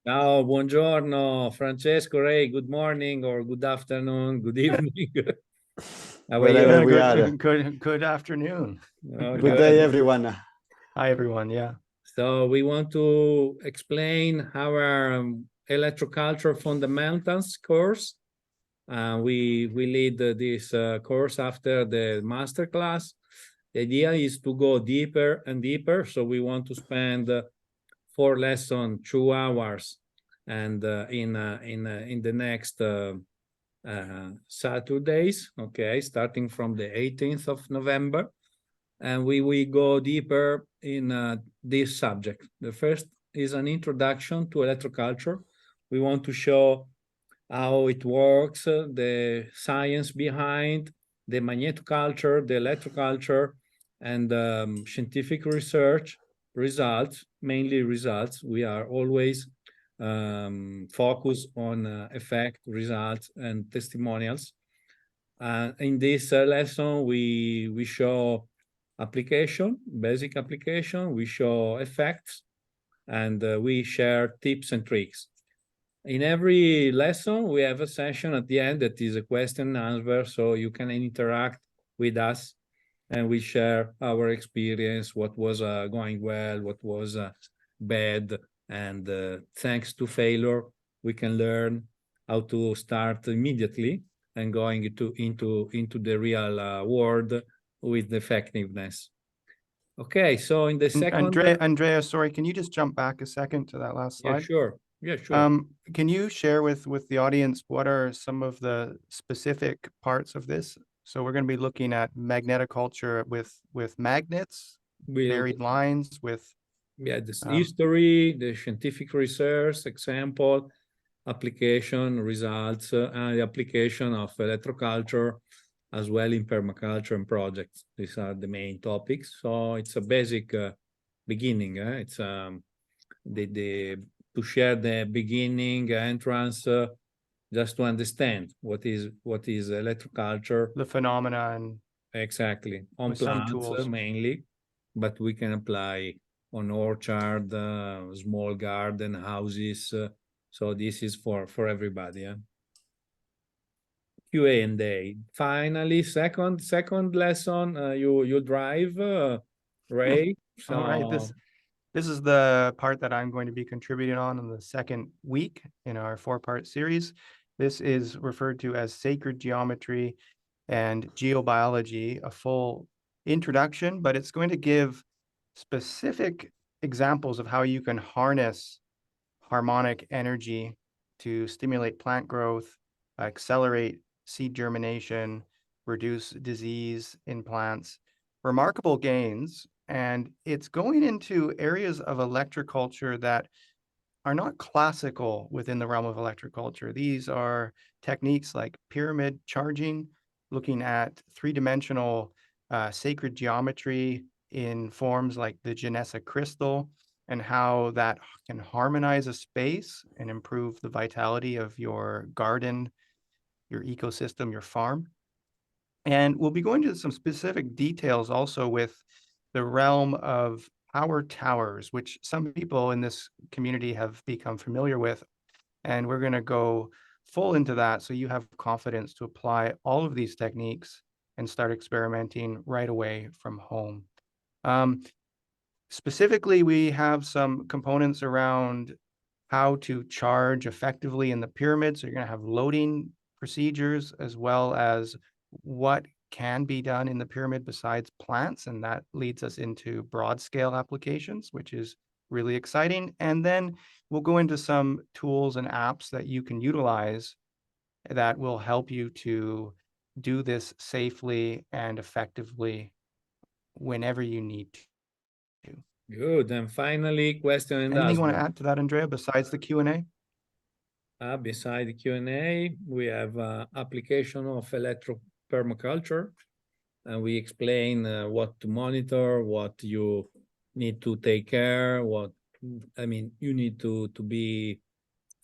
Ciao, buongiorno, Francesco, Ray, good morning or good afternoon, good evening. How are you? Wherever Yeah, we are. good afternoon. Oh, Good day, good. everyone. Hi, everyone. Yeah. So we want to explain our electroculture fundamentals course. We lead this course after the master class. The idea is to go deeper and deeper. So we want to spend 4 lessons, 2 hours, and in the next Saturdays, okay, starting from the 18th of November, and we go deeper in this subject. The first is an introduction to electroculture. We want to show how it works, the science behind the magnetoculture, the electroculture, and scientific research results, mainly results. We are always focused on effect, results, and testimonials. In this lesson, we show application, basic application, we show effects, and we share tips and tricks. In every lesson, we have a session at the end that is a question and answer, so you can interact with us and we share our experience, what was going well, what was bad, and thanks to failure, we can learn how to start immediately and going into the real world with effectiveness. Okay, so in the second, Andrea, sorry, can you just jump back a second to that last yeah, slide? sure, yeah, sure. Can you share with the audience what are some of the specific parts of this? So we're going to be looking at magnetoculture with magnets, We'll buried lines with Yeah, the history, the scientific research, example, application, results, and the application of electroculture, as well in permaculture and projects. These are the main topics. So it's a basic beginning. It's the to share the beginning entrance, just to understand what is electroculture. the phenomena and Exactly, on with some plants tools. mainly, but we can apply on orchard, small garden, houses. So this is for everybody. Yeah? Q&A. Finally, second lesson. You drive, Ray. So All right, this is the part that I'm going to be contributing on in the second week in our 4-part series. This is referred to as sacred geometry and geobiology, a full introduction, but it's going to give specific examples of how you can harness harmonic energy to stimulate plant growth, accelerate seed germination, reduce disease in plants. Remarkable gains, and it's going into areas of electroculture that are not classical within the realm of electroculture. These are techniques like pyramid charging, looking at three-dimensional sacred geometry in forms like the Genessa crystal, and how that can harmonize a space and improve the vitality of your garden, your ecosystem, your farm. And we'll be going to some specific details also with the realm of power towers, which some people in this community have become familiar with. And we're going to go full into that so you have confidence to apply all of these techniques and start experimenting right away from home. Specifically, we have some components around how to charge effectively in the pyramid. So you're going to have loading procedures as well as what can be done in the pyramid besides plants. And that leads us into broad scale applications, which is really exciting. And then we'll go into some tools and apps that you can utilize that will help you to do this safely and effectively whenever you need to. good. And finally, question and Anything you want to answer. add to that, Andrea, besides the Q&A? Beside the Q&A, we have application of electropermaculture, and we explain what to monitor, what you need to take care, you need to be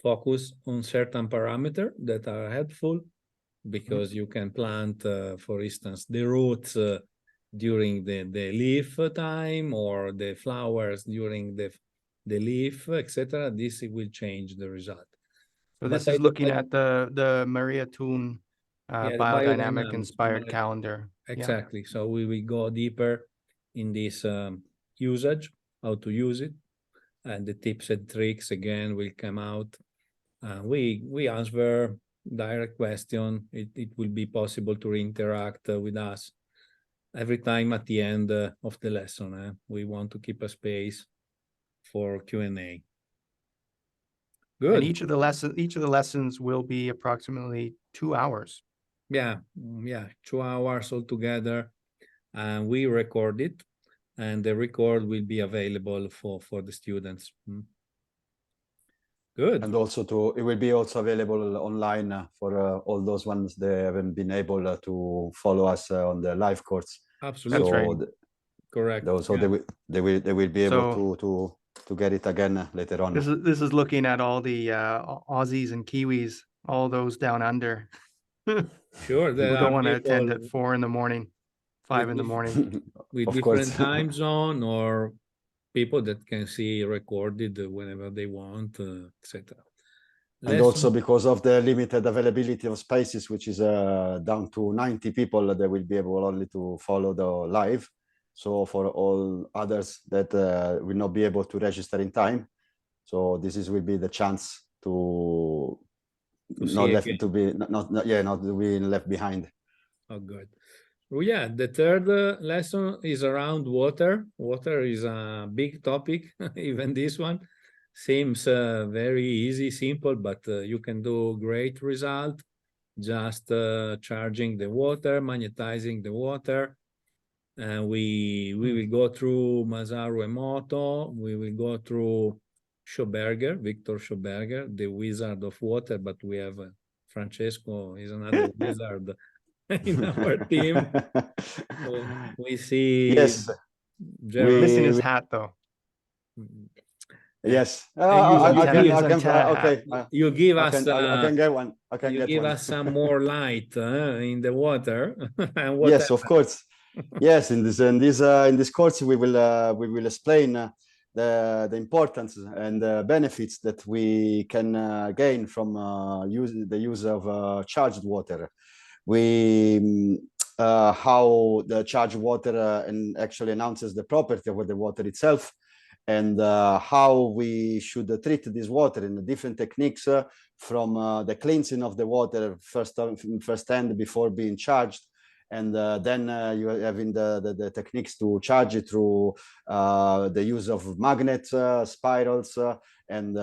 focused on certain parameters that are helpful, because you can plant, for instance, the roots during the leaf time, or the flowers during the the leaf, etc., this will change the result. So But this is looking at the Maria Thun yeah, the biodynamic biodynamics, inspired calendar. exactly. So we will go deeper in this usage, how to use it, and the tips and tricks again will come out. We answer direct question. It will be possible to interact with us every time at the end of the lesson. We want to keep a space for Q&A. Good. And each of the lessons will be approximately 2 hours. Yeah, 2 hours altogether, and we record it, and the record will be available for the students. Good. And also it will be also available online for all those ones that haven't been able to follow us on the live course. Absolutely. That's right. Correct. So yeah. they will be able to get it again later on. This is looking at all the Aussies and Kiwis, all those down under. Sure, there Who are don't want to attend people at 4 in the morning, 5 in the morning. with Of different course. time zone, or people that can see recorded whenever they want, etc. And also because of the limited availability of spaces, which is down to 90 people, they will be able only to follow the live. So for all others that will not be able to register in time, so this will be the chance to not be left behind. Oh, good. Well, yeah, the third lesson is around water. Water is a big topic. Even this one seems very easy, simple, but you can do great result just charging the water, magnetizing the water. And we will go through Masaru Emoto. We will go through Victor Schoberger, the wizard of water, but we have Francesco is another wizard in our team. So we see. Yes, Missing his hat though. Yes, okay. You give us. I can get one. You give us some more light in the water. And yes, of course. Yes, in this course we will explain the importance and the benefits that we can gain from the use of charged water. How the charged water and actually announces the property of the water itself, and how we should treat this water in different techniques from the cleansing of the water first hand before being charged, and then you are having the techniques to charge it through the use of magnets, spirals, and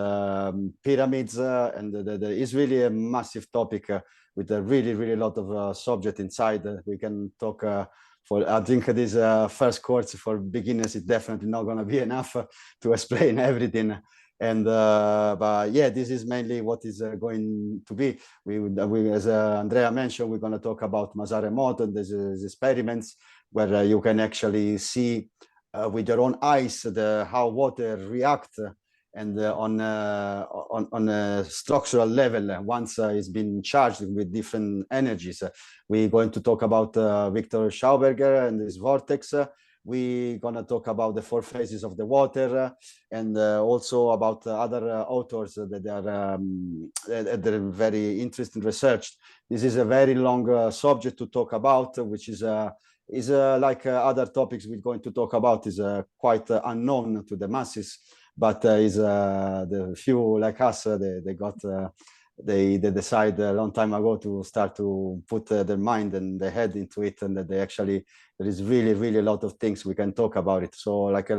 pyramids, and it's really a massive topic with a really lot of subject inside. We can talk I think this first course for beginners is definitely not going to be enough to explain everything. And but yeah, this is mainly what is going to be. We as Andrea mentioned, we're going to talk about Masaru Emoto and these experiments where you can actually see with your own eyes how water reacts and on a structural level once it's been charged with different energies. We're going to talk about Victor Schauberger and his vortex. We're going to talk about the 4 phases of the water and also about other authors that are very interesting research. This is a very long subject to talk about, which is like other topics we're going to talk about is quite unknown to the masses, but is the few like us, they decide a long time ago to start to put their mind and their head into it, and that they actually, there is really a lot of things we can talk about it. So like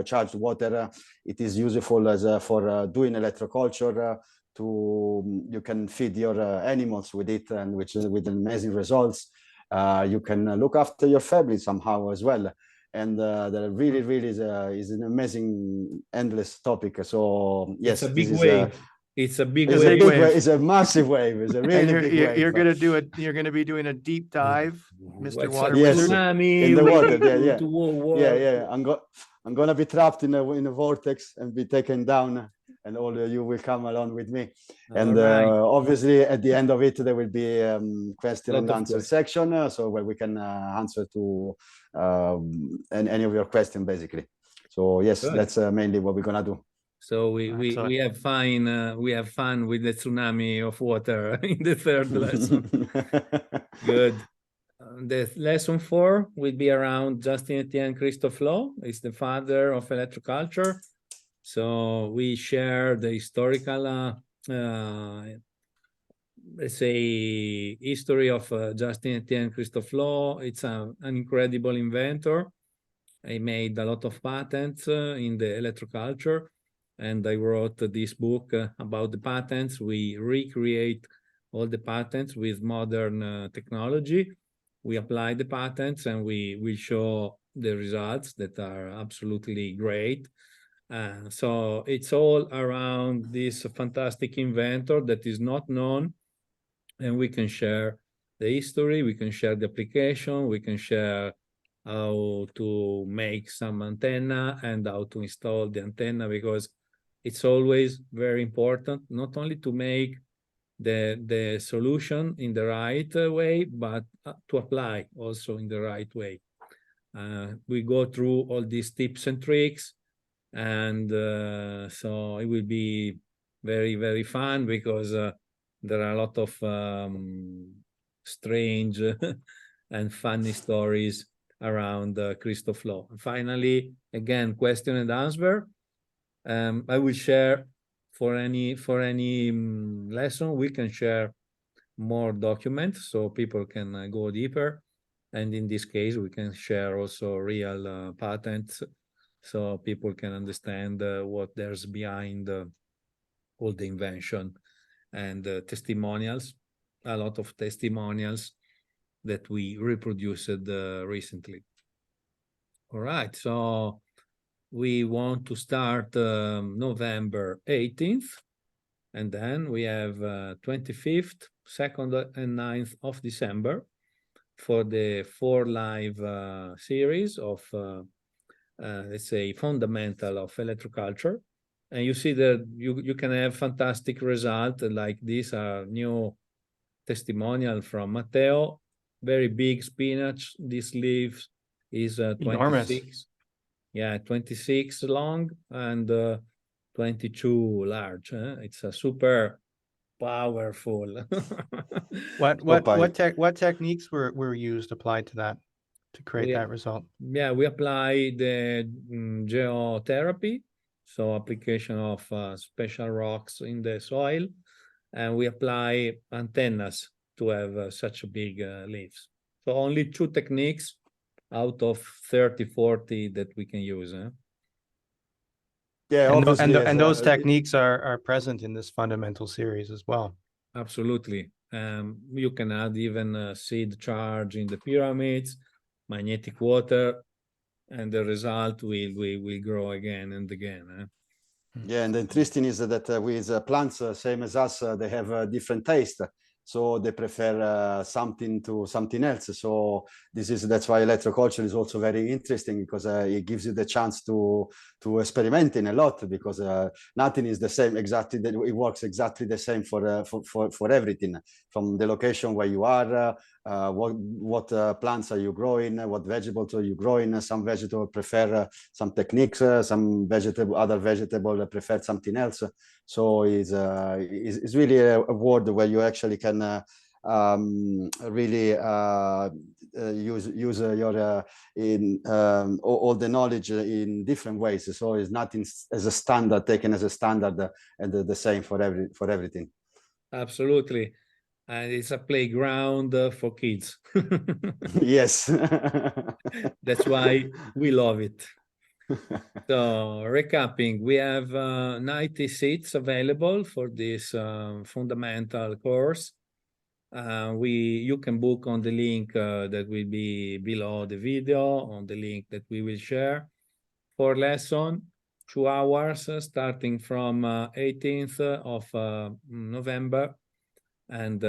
charged water, it is useful as for doing electroculture. You can feed your animals with it, and which is with amazing results. You can look after your family somehow as well. And that really is an amazing, endless topic. So yes, it's a big wave. It's a big wave. It's a massive wave. It's a really big wave. You're going to be doing a deep dive, Mr. Water Yes, Wizard. in the water. Yeah. I'm gonna be trapped in a vortex and be taken down, and all of you will come along with me. And obviously, at the end of it, there will be question and answer section, so where we can answer to any of your questions, basically. So yes, Good. that's mainly what we're gonna do. So we have fun with the tsunami of water in the third lesson. Good. The lesson 4 will be around Etienne Christofleau. He's the father of electroculture. So we share the historical, let's say, history of Etienne Christofleau. It's an incredible inventor. I made a lot of patents in the electroculture, and I wrote this book about the patents. We recreate all the patents with modern technology. We apply the patents and we show the results that are absolutely great. So it's all around this fantastic inventor that is not known, and we can share the history, we can share the application, we can share how to make some antenna and how to install the antenna, because it's always very important not only to make the solution in the right way, but to apply also in the right way. We go through all these tips and tricks, and so it will be very, very fun, because there are a lot of strange and funny stories around Christofleau. Finally, again, question and answer. I will share for any lesson, we can share more documents so people can go deeper. And in this case, we can share also real patents so people can understand what there's behind all the invention, and testimonials, a lot of testimonials that we reproduced recently. All right, so we want to start November 18th, and then we have 25th, 2nd, and 9th of December for the 4 live series of, let's say, fundamental of electroculture. And you see that you can have fantastic results, like these are new testimonial from Matteo. Very big spinach. This leaf is 26. Enormous. Yeah, 26 long and 22 large. It's a super powerful. What techniques were used applied to that to create that result? Yeah, we apply the geotherapy, so application of special rocks in the soil, and we apply antennas to have such big leaves. So only 2 techniques out of 30, 40 that we can use. Yeah, And, obviously, and those techniques are present in this fundamental series as well. Absolutely. You can add even seed charge in the pyramids, magnetic water, and the result will grow again and again. Yeah, and the interesting is that with plants, same as us, they have a different taste. So they prefer something to something else. So that's why electroculture is also very interesting, because it gives you the chance to experiment in a lot, because nothing is the same exactly. It works exactly the same for everything, from the location where you are, what plants are you growing, what vegetables are you growing. Some vegetables prefer some techniques, other vegetable prefer something else. So it's really a world where you actually can really use your all the knowledge in different ways. So it's nothing as a standard, taken as a standard, and the same for everything. Absolutely. And it's a playground for kids. Yes. That's why we love it. So recapping, we have 90 seats available for this fundamental course. You can book on the link that will be below the video, on the link that we will share. 4 lesson, 2 hours, starting from 18th of November. And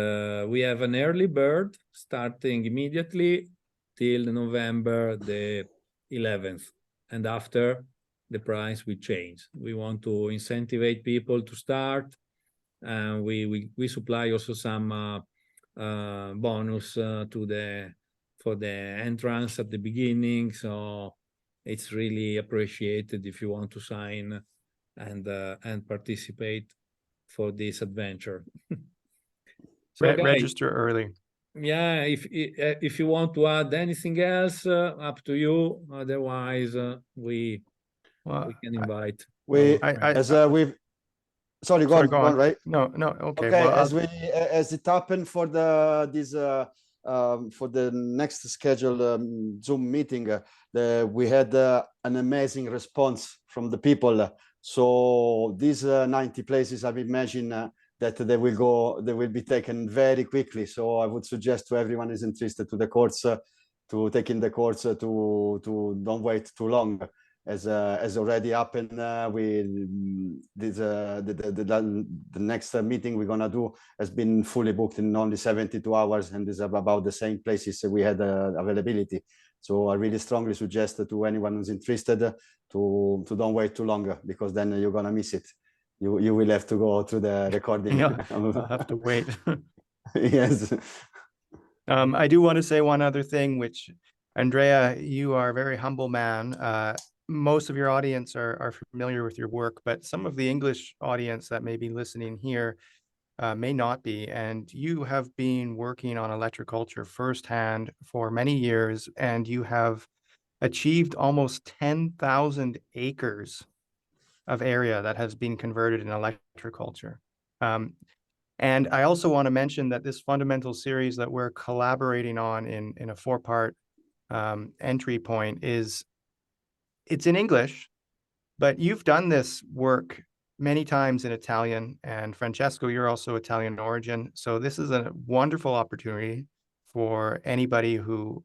we have an early bird starting immediately till November the 11th. And after, the price will change. We want to incentivize people to start. And we supply also some bonus for the entrance at the beginning. So it's really appreciated if you want to sign and participate for this adventure. So guys, Register early. yeah, if you want to add anything else, up to you. Otherwise, we can invite. We we've sorry, go on, right? No, okay. Okay, Well, as it happened for for the next scheduled Zoom meeting, we had an amazing response from the people. So these 90 places, I imagine that they will be taken very quickly. So I would suggest to everyone who is interested to the course to take in the course to don't wait too long. As already happened, the next meeting we're gonna do has been fully booked in only 72 hours, and is about the same places we had availability. So I really strongly suggest to anyone who's interested to don't wait too long, because then you're gonna miss it. You will have to go through the recording. Yeah, I'll have to wait. Yes. I do want to say one other thing, which, Andrea, you are a very humble man. Most of your audience are familiar with your work, but some of the English audience that may be listening here may not be. And you have been working on ElectroCulture firsthand for many years, and you have achieved almost 10,000 acres of area that has been converted in ElectroCulture. And I also want to mention that this fundamental series that we're collaborating on in a 4-part entry point it's in English, but you've done this work many times in Italian, and Francesco, you're also Italian origin. So this is a wonderful opportunity for anybody who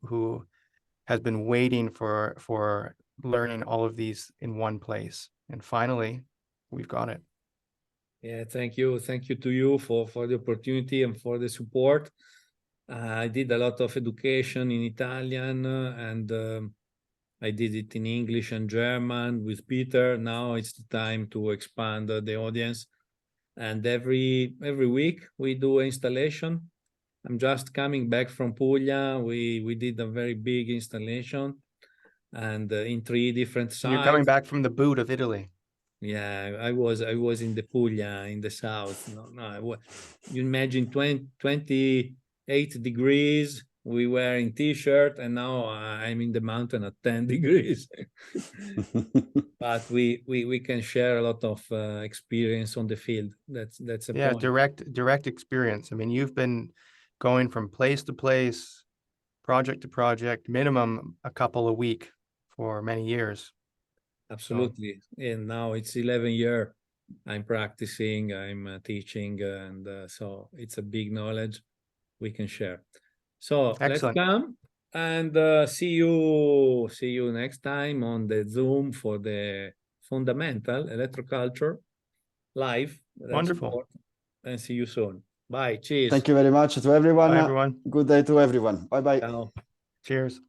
has been waiting for learning all of these in one place. And finally, we've got it. Yeah, thank you to you for the opportunity and for the support. I did a lot of education in Italian, and I did it in English and German with Peter. Now it's the time to expand the audience. And every week we do installation. I'm just coming back from Puglia. We did a very big installation, and in 3 different sites. You're coming back from the boot of Italy. Yeah, I was in the Puglia in the south. You imagine 28 degrees. We were in t-shirt, and now I'm in the mountain at 10 degrees. But we can share a lot of experience on the field. That's a point. Direct experience. I mean, you've been going from place to place, project to project, minimum a couple a week for many years. Absolutely. And now it's 11 years I'm practicing, I'm teaching, and so it's a big knowledge we can share. So Excellent. Let's come and see you next time on the Zoom for the fundamental ElectroCulture live. Wonderful. And see you soon. Bye. Cheers. Thank you very much to everyone. Bye, everyone. Good day to everyone. Bye-bye. Ciao. Cheers.